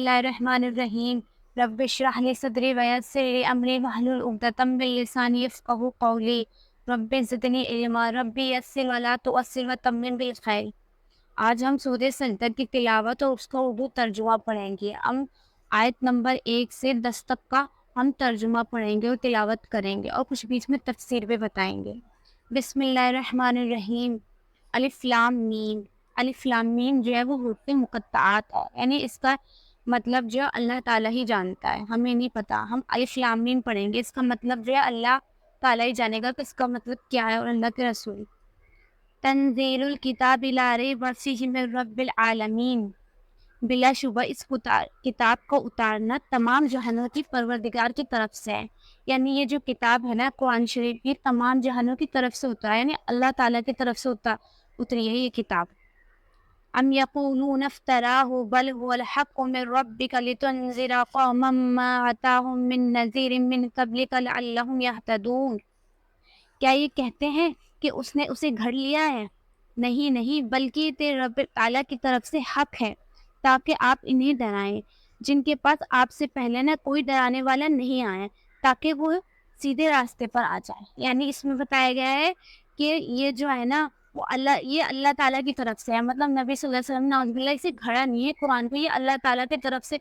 اللہ الرحمن الرحیم رب اشرح لی صدری ویسر لی امری واحلل عقدۃ من لسانی یفقہوا قولی رب زدنی علما ربی یسر ولا تعسر وتمم بالخیر۔ آج ہم سورہ سجدہ کی تلاوت اور اس کا اردو ترجمہ پڑھیں گے۔ ہم آیت نمبر 1 سے 10 تک کا ہم ترجمہ پڑھیں گے اور تلاوت کریں گے اور کچھ بیچ میں تفسیر بھی بتائیں گے۔ بسم اللہ الرحمن الرحیم۔ الف لام میم۔ الف لام میم جو ہے وہ حروف مقطعات ہے، یعنی اس کا مطلب جو ہے اللہ تعالیٰ ہی جانتا ہے، ہمیں نہیں پتا۔ ہم الف لام میم پڑھیں گے، اس کا مطلب جو ہے اللہ تعالیٰ ہی جانے گا کہ اس کا مطلب کیا ہے، اور اللہ کے رسول۔ تنزیل الکتاب لا ریب فیہ من رب العالمین۔ بلا شبہ اس کتاب کو اتارنا تمام جہانوں کی پروردگار کی طرف سے ہے، یعنی یہ جو کتاب ہے نا قرآن شریف، یہ تمام جہانوں کی طرف سے اترا ہے، یعنی اللہ تعالیٰ کی طرف سے اتری ہے یہ کتاب۔ ام یقولون افتراہ بل هو الحق من ربک لتنذر قوما ما اتاهم من نذیر من قبلک لعلهم یہتدون۔ کیا یہ کہتے ہیں کہ اس نے اسے گھڑ لیا ہے؟ نہیں نہیں، بلکہ یہ تیرے رب تعالیٰ کی طرف سے حق ہے تاکہ آپ انہیں ڈرائیں جن کے پاس آپ سے پہلے نہ کوئی ڈرانے والا نہیں آیا، تاکہ وہ سیدھے راستے پر آ جائے۔ یعنی اس میں بتایا گیا ہے کہ یہ جو ہے نا وہ یہ اللہ تعالیٰ کی طرف سے ہے، مطلب نبی صلی اللہ علیہ وسلم نعوذ باللہ اسے گھڑا نہیں ہے قرآن کو، یہ اللہ تعالیٰ کی طرف سے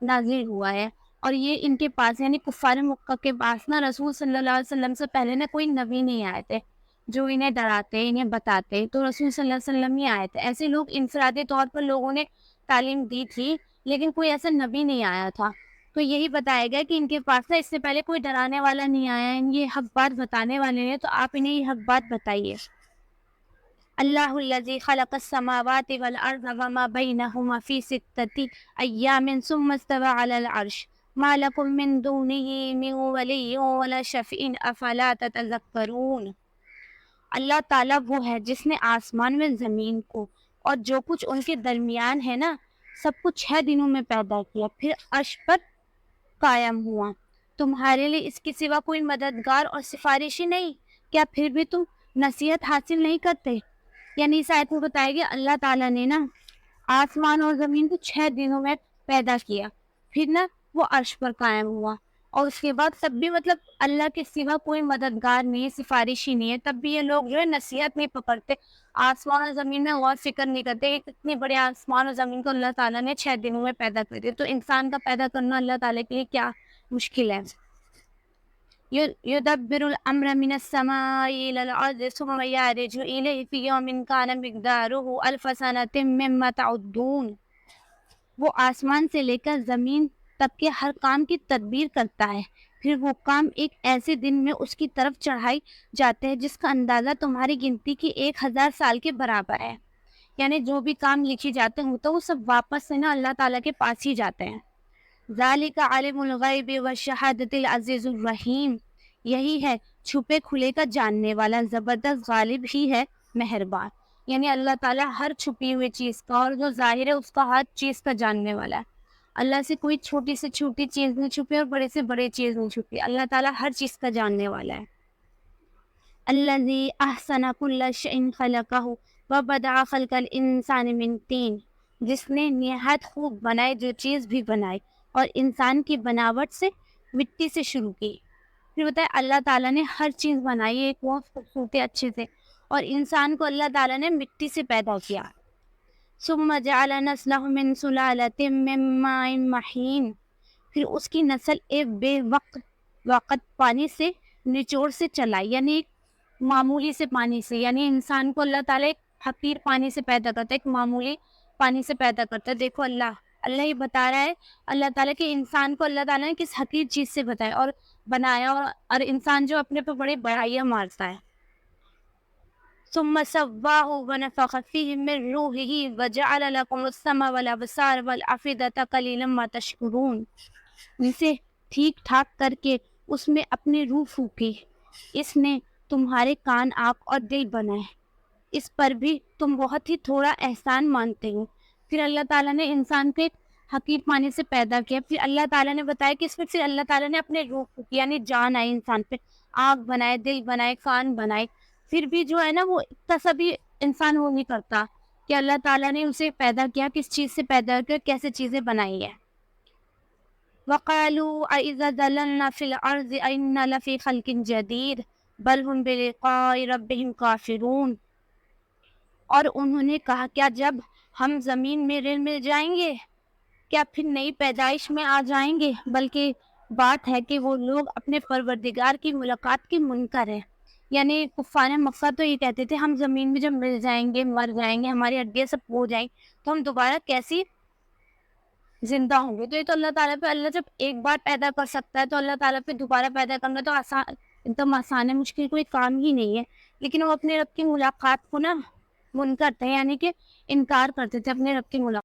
نازل ہوا ہے۔ اور یہ ان کے پاس یعنی کفار مکہ کے پاس نا رسول صلی اللہ علیہ وسلم سے پہلے نا کوئی نبی نہیں آئے تھے جو انہیں ڈراتے انہیں بتاتے، تو رسول صلی اللہ علیہ وسلم ہی آئے تھے۔ ایسے لوگ انفرادی طور پر لوگوں نے تعلیم دی تھی، لیکن کوئی ایسا نبی نہیں آیا تھا۔ تو یہی بتایا گیا کہ ان کے پاس نا اس سے پہلے کوئی ڈرانے والا نہیں آیا، یہ حق بات بتانے والے ہیں، تو آپ انہیں یہ حق بات بتائیے۔ اللہ الذی خلق السماوات والارض وما بینہما فی ستۃ ایام ثم استوى علی العرش ما لکم من دونہ من ولی ولا شفیع افلا تتذکرون۔ اللہ تعالیٰ وہ ہے جس نے آسمان میں زمین کو اور جو کچھ ان کے درمیان ہے نا سب کچھ 6 دنوں میں پیدا کیا، پھر عرش پر قائم ہوا۔ تمہارے لیے اس کے سوا کوئی مددگار اور سفارشی نہیں، کیا پھر بھی تم نصیحت حاصل نہیں کرتے؟ یعنی اس آیت میں بتایا گیا اللہ تعالیٰ نے نا آسمان اور زمین کو 6 دنوں میں پیدا کیا، پھر نا وہ عرش پر قائم ہوا، اور اس کے بعد تب بھی مطلب اللہ کے سوا کوئی مددگار نہیں ہے، سفارشی نہیں ہے، تب بھی یہ لوگ جو ہے نصیحت نہیں پکڑتے، آسمان اور زمین میں غور فکر نہیں کرتے۔ ایک اتنے بڑے آسمان اور زمین کو اللہ تعالیٰ نے 6 دنوں میں پیدا کر دیا، تو انسان کا پیدا کرنا اللہ تعالیٰ کے لیے کیا مشکل ہے۔ يدبر الامر من السماء الى الارض ثم يعرج اليه في يوم كان مقداره الف سنة مما تعدون۔ وہ آسمان سے لے کر زمین تک کے ہر کام کی تدبیر کرتا ہے، پھر وہ کام ایک ایسے دن میں اس کی طرف چڑھائی جاتے ہیں جس کا اندازہ تمہاری گنتی کی 1000 سال کے برابر ہے۔ یعنی جو بھی کام لکھی جاتے ہیں تو وہ سب واپس سے نا اللہ تعالیٰ کے پاس ہی جاتے ہیں۔ ذالک عالم الغیب والشہادۃ العزیز الرحیم۔ یہی ہے چھپے کھلے کا جاننے والا، زبردست غالب ہی ہے مہربان۔ یعنی اللہ تعالیٰ ہر چھپی ہوئی چیز کا اور جو ظاہر ہے اس کا ہر چیز کا جاننے والا ہے۔ اللہ سے کوئی چھوٹی سے چھوٹی چیز نہیں چھپی اور بڑے سے بڑے چیز نہیں چھپی، اللہ تعالیٰ ہر چیز کا جاننے والا ہے۔ الذی احسن کل شیء خلقہ وبدأ خلق الانسان من طین۔ جس نے نہایت خوب بنائے جو چیز بھی بنائی اور انسان کی بناوٹ سے مٹی سے شروع کی۔ پھر بتائے اللہ تعالیٰ نے ہر چیز بنائی ایک بہت خوبصورتی اچھے سے، اور انسان کو اللہ تعالیٰ نے مٹی سے پیدا کیا۔ ثم جعل نسلہ من سلالۃ من ماء مہین۔ پھر اس کی نسل ایک بے وقت پانی سے نچوڑ سے چلائی، یعنی ایک معمولی سے پانی سے، یعنی انسان کو اللہ تعالیٰ ایک حقیر پانی سے پیدا کرتا ہے، ایک معمولی پانی سے پیدا کرتا ہے۔ دیکھو اللہ یہ بتا رہا ہے اللہ تعالیٰ کہ انسان کو اللہ تعالیٰ نے کس حقیر چیز سے بنایا اور انسان جو اپنے پہ بڑی بڑائیاں مارتا ہے۔ ثم سواہ ونفخ فیہ من روحہ وجعل لکم السمع والابصار والافئدۃ قلیلا ما تشکرون۔ اسے ٹھیک ٹھاک کر کے اس میں اپنی روح پھونکی، اس نے تمہارے کان، آنکھ اور دل بنائے، اس پر بھی تم بہت ہی تھوڑا احسان مانتے ہو۔ پھر اللہ تعالیٰ نے انسان کو ایک حقیر پانی سے پیدا کیا، پھر اللہ تعالیٰ نے بتایا کہ اس میں پھر اللہ تعالیٰ نے اپنے روح پھونکی، یعنی جان آئی انسان پہ، آنکھ بنائے، دل بنائے، کان بنائے، پھر بھی جو ہے نا وہ اتنا سا بھی انسان وہ نہیں کرتا کہ اللہ تعالیٰ نے اسے پیدا کیا، کس چیز سے پیدا کیا، کیسے چیزیں بنائی ہے۔ وقالوا أإذا ضللنا في الأرض أإنا لفي خلق جديد بل هم بلقاء ربهم کافرون. اور انہوں نے کہا کیا جب ہم زمین میں مل جائیں گے کیا پھر نئی پیدائش میں آ جائیں گے؟ بلکہ بات ہے کہ وہ لوگ اپنے پروردگار کی ملاقات کے منکر ہیں. یعنی کفار مکہ تو یہ کہتے تھے ہم زمین میں جب مل جائیں گے، مر جائیں گے، ہماری ہڈیاں سب ہو جائیں تو ہم دوبارہ کیسی زندہ ہوں گے. تو یہ تو اللہ تعالیٰ پہ، اللہ جب ایک بار پیدا کر سکتا ہے تو اللہ تعالیٰ پہ دوبارہ پیدا کرنا تو آسان، ایک دم آسان ہے، مشکل کوئی کام ہی نہیں ہے. لیکن وہ اپنے رب کی ملاقات کو نا منکر تھے، یعنی کہ انکار کرتے تھے اپنے رب کی ملاقات.